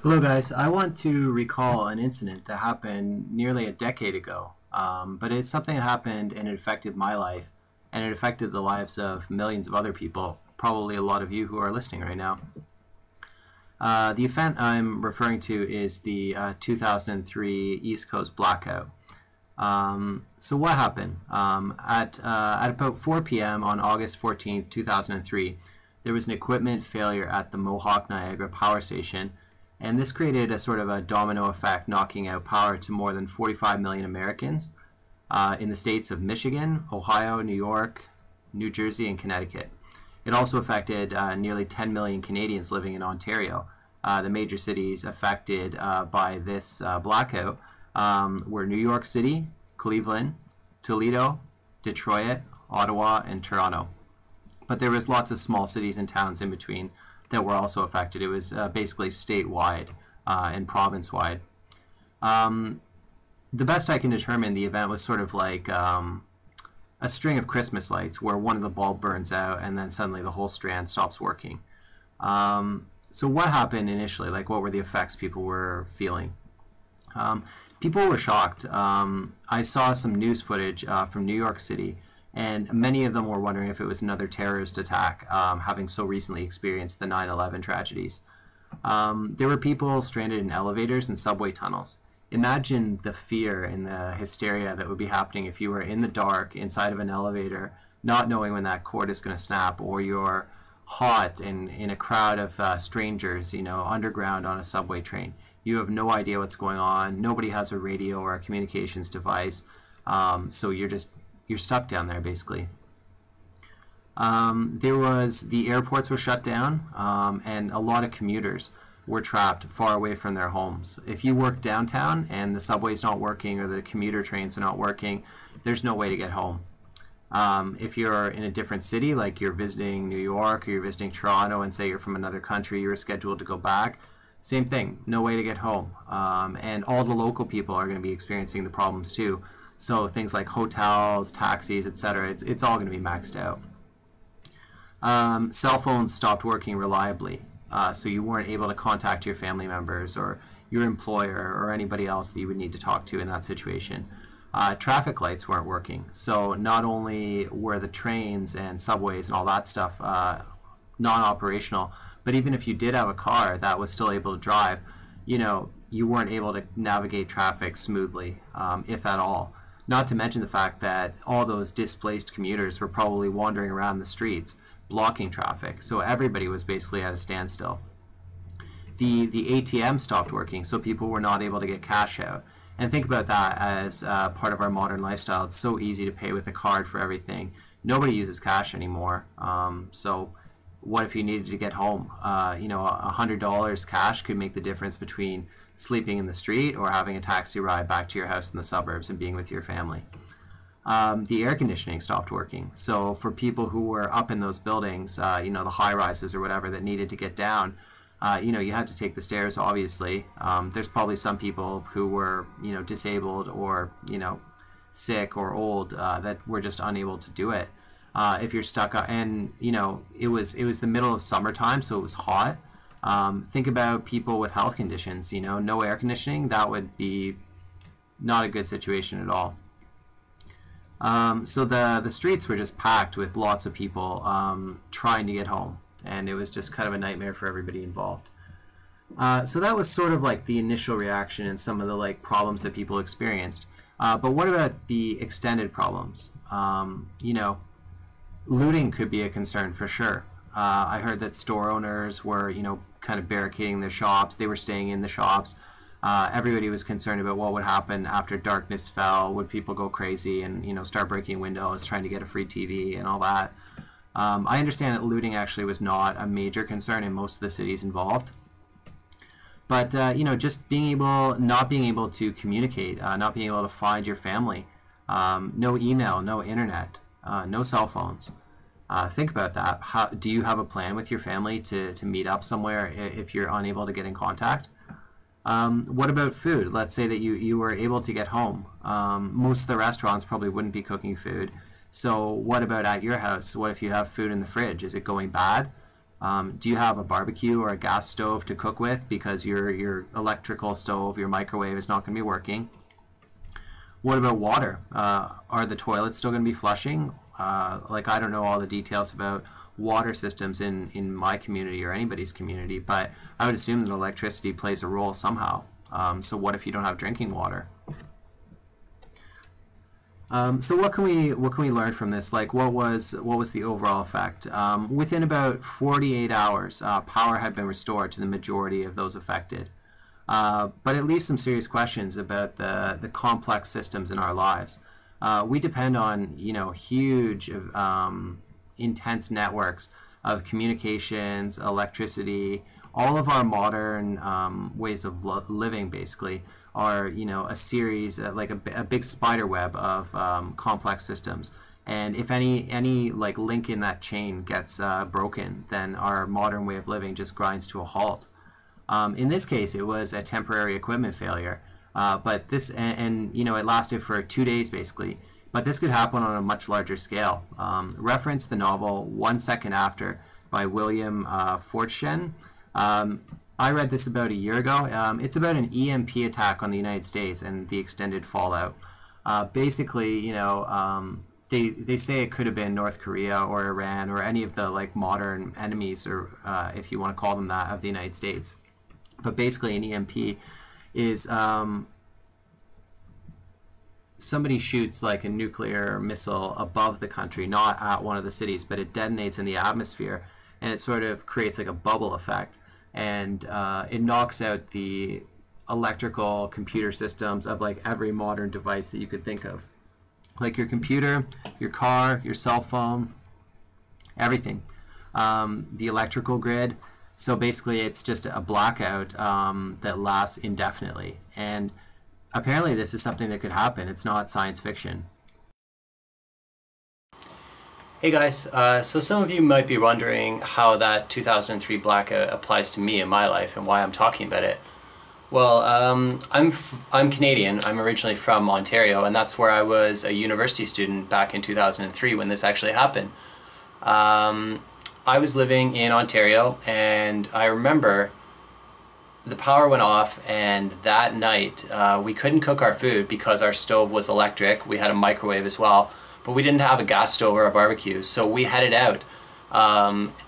Hello, guys. I want to recall an incident that happened nearly a decade ago, but it's something that happened and it affected my life, and it affected the lives of millions of other people, probably a lot of you who are listening right now. The event I'm referring to is the 2003 East Coast Blackout. So what happened? At about 4 p.m. on August 14th, 2003, there was an equipment failure at the Mohawk Niagara Power Station, and this created a sort of a domino effect, knocking out power to more than 45 million Americans in the states of Michigan, Ohio, New York, New Jersey, and Connecticut. It also affected nearly 10 million Canadians living in Ontario. The major cities affected by this blackout were New York City, Cleveland, Toledo, Detroit, Ottawa, and Toronto. But there was lots of small cities and towns in between that were also affected. It was basically statewide and province-wide. The best I can determine, the event was sort of like a string of Christmas lights where one of the bulb burns out and then suddenly the whole strand stops working. So what happened initially? Like, what were the effects people were feeling? People were shocked. I saw some news footage from New York City, and many of them were wondering if it was another terrorist attack, having so recently experienced the 9/11 tragedies. There were people stranded in elevators and subway tunnels. Imagine the fear and the hysteria that would be happening if you were in the dark inside of an elevator, not knowing when that cord is going to snap, or you're hot and in a crowd of strangers, underground on a subway train. You have no idea what's going on. Nobody has a radio or a communications device, so you're stuck down there basically. The airports were shut down, and a lot of commuters were trapped far away from their homes. If you work downtown and the subway's not working or the commuter trains are not working, there's no way to get home. If you're in a different city, like you're visiting New York or you're visiting Toronto, and say you're from another country, you're scheduled to go back, same thing, no way to get home. And all the local people are going to be experiencing the problems too. So things like hotels, taxis, etc., it's all going to be maxed out. Cell phones stopped working reliably, so you weren't able to contact your family members or your employer or anybody else that you would need to talk to in that situation. Traffic lights weren't working, so not only were the trains and subways and all that stuff non-operational, but even if you did have a car that was still able to drive, you weren't able to navigate traffic smoothly, if at all. Not to mention the fact that all those displaced commuters were probably wandering around the streets, blocking traffic, so everybody was basically at a standstill. The ATM stopped working, so people were not able to get cash out. And think about that as part of our modern lifestyle. It's so easy to pay with a card for everything. Nobody uses cash anymore. So what if you needed to get home? $100 cash could make the difference between sleeping in the street or having a taxi ride back to your house in the suburbs and being with your family. The air conditioning stopped working. So for people who were up in those buildings, the high rises or whatever that needed to get down, you had to take the stairs, obviously. There's probably some people who were, disabled or, sick or old that were just unable to do it. If you're stuck, and it was the middle of summertime, so it was hot. Think about people with health conditions. No air conditioning, that would be not a good situation at all. So the streets were just packed with lots of people trying to get home, and it was just kind of a nightmare for everybody involved. So that was sort of like the initial reaction and some of the problems that people experienced. But what about the extended problems? Looting could be a concern for sure. I heard that store owners were, kind of barricading their shops. They were staying in the shops. Everybody was concerned about what would happen after darkness fell. Would people go crazy and, start breaking windows, trying to get a free TV and all that? I understand that looting actually was not a major concern in most of the cities involved. But, just not being able to communicate, not being able to find your family, no email, no internet, no cell phones. Think about that. Do you have a plan with your family to meet up somewhere if you're unable to get in contact? What about food? Let's say that you were able to get home. Most of the restaurants probably wouldn't be cooking food. So what about at your house? What if you have food in the fridge? Is it going bad? Do you have a barbecue or a gas stove to cook with because your electrical stove, your microwave is not going to be working? What about water? Are the toilets still going to be flushing? Like, I don't know all the details about water systems in my community or anybody's community, but I would assume that electricity plays a role somehow. So what if you don't have drinking water? So what can we learn from this? Like, what was the overall effect? Within about 48 hours, power had been restored to the majority of those affected. But it leaves some serious questions about the complex systems in our lives. We depend on, huge, intense networks of communications, electricity. All of our modern ways of living, basically, are, a series, like a big spider web of complex systems. And if any like link in that chain gets broken, then our modern way of living just grinds to a halt. In this case, it was a temporary equipment failure, but this, and it lasted for 2 days basically. But this could happen on a much larger scale. Reference the novel 1 Second After by William Fortune. I read this about a year ago. It's about an EMP attack on the United States and the extended fallout. Basically, they say it could have been North Korea or Iran or any of the like modern enemies, or if you want to call them that, of the United States. But basically, an EMP is somebody shoots like a nuclear missile above the country, not at one of the cities, but it detonates in the atmosphere, and it sort of creates like a bubble effect, and it knocks out the electrical computer systems of like every modern device that you could think of, like your computer, your car, your cell phone, everything, the electrical grid. So basically it's just a blackout that lasts indefinitely, and apparently this is something that could happen. It's not science fiction. Hey guys, so some of you might be wondering how that 2003 blackout applies to me in my life and why I'm talking about it. Well, I'm Canadian. I'm originally from Ontario, and that's where I was a university student back in 2003 when this actually happened. I was living in Ontario, and I remember the power went off, and that night we couldn't cook our food because our stove was electric. We had a microwave as well, but we didn't have a gas stove or a barbecue, so we headed out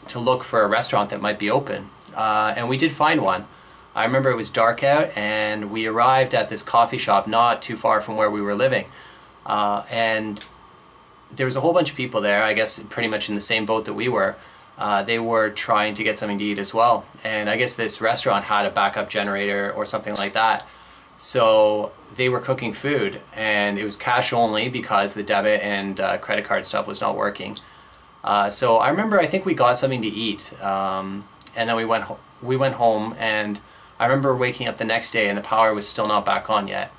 to look for a restaurant that might be open, and we did find one. I remember it was dark out, and we arrived at this coffee shop not too far from where we were living, and there was a whole bunch of people there, I guess pretty much in the same boat that we were. They were trying to get something to eat as well, and I guess this restaurant had a backup generator or something like that, so they were cooking food, and it was cash only because the debit and credit card stuff was not working. So I remember, I think we got something to eat, and then we went home, and I remember waking up the next day and the power was still not back on yet.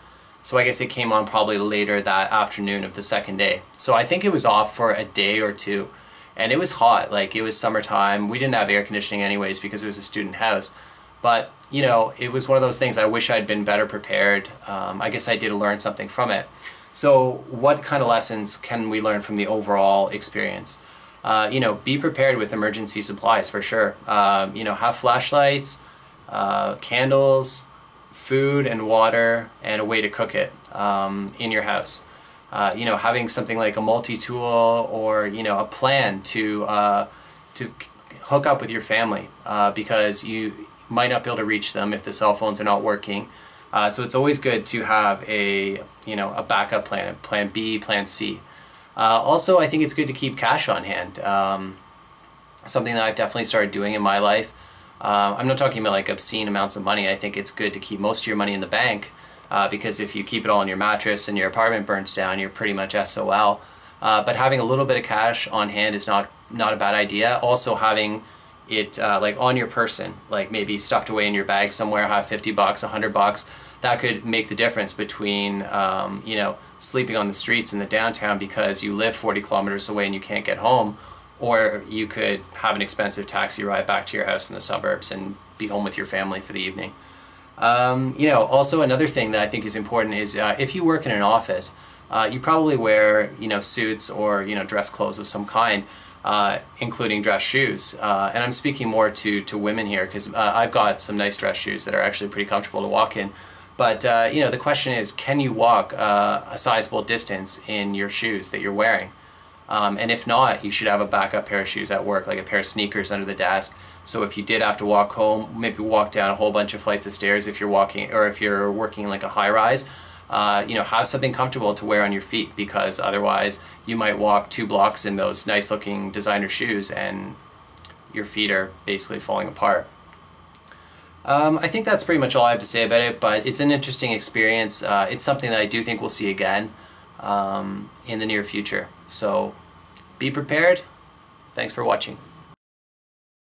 So I guess it came on probably later that afternoon of the second day. So I think it was off for a day or two. And it was hot, like it was summertime. We didn't have air conditioning anyways because it was a student house. But, it was one of those things. I wish I'd been better prepared. I guess I did learn something from it. So what kind of lessons can we learn from the overall experience? Be prepared with emergency supplies for sure. Have flashlights, candles, food and water, and a way to cook it in your house. Having something like a multi-tool or a plan to hook up with your family because you might not be able to reach them if the cell phones are not working. So it's always good to have a backup plan, plan B, plan C. Also, I think it's good to keep cash on hand. Something that I've definitely started doing in my life. I'm not talking about like obscene amounts of money. I think it's good to keep most of your money in the bank. Because if you keep it all on your mattress and your apartment burns down, you're pretty much SOL. But having a little bit of cash on hand is not a bad idea. Also having it like on your person, like maybe stuffed away in your bag somewhere, have 50 bucks, 100 bucks. That could make the difference between, sleeping on the streets in the downtown because you live 40 kilometers away and you can't get home, or you could have an expensive taxi ride back to your house in the suburbs and be home with your family for the evening. Also another thing that I think is important is if you work in an office, you probably wear, suits or, dress clothes of some kind. including dress shoes. And I'm speaking more to women here because I've got some nice dress shoes that are actually pretty comfortable to walk in. But you know, the question is, can you walk a sizable distance in your shoes that you're wearing? And if not, you should have a backup pair of shoes at work, like a pair of sneakers under the desk. So if you did have to walk home, maybe walk down a whole bunch of flights of stairs if you're walking, or if you're working like a high rise, you know, have something comfortable to wear on your feet, because otherwise you might walk 2 blocks in those nice looking designer shoes and your feet are basically falling apart. I think that's pretty much all I have to say about it, but it's an interesting experience. It's something that I do think we'll see again in the near future. So be prepared. Thanks for watching.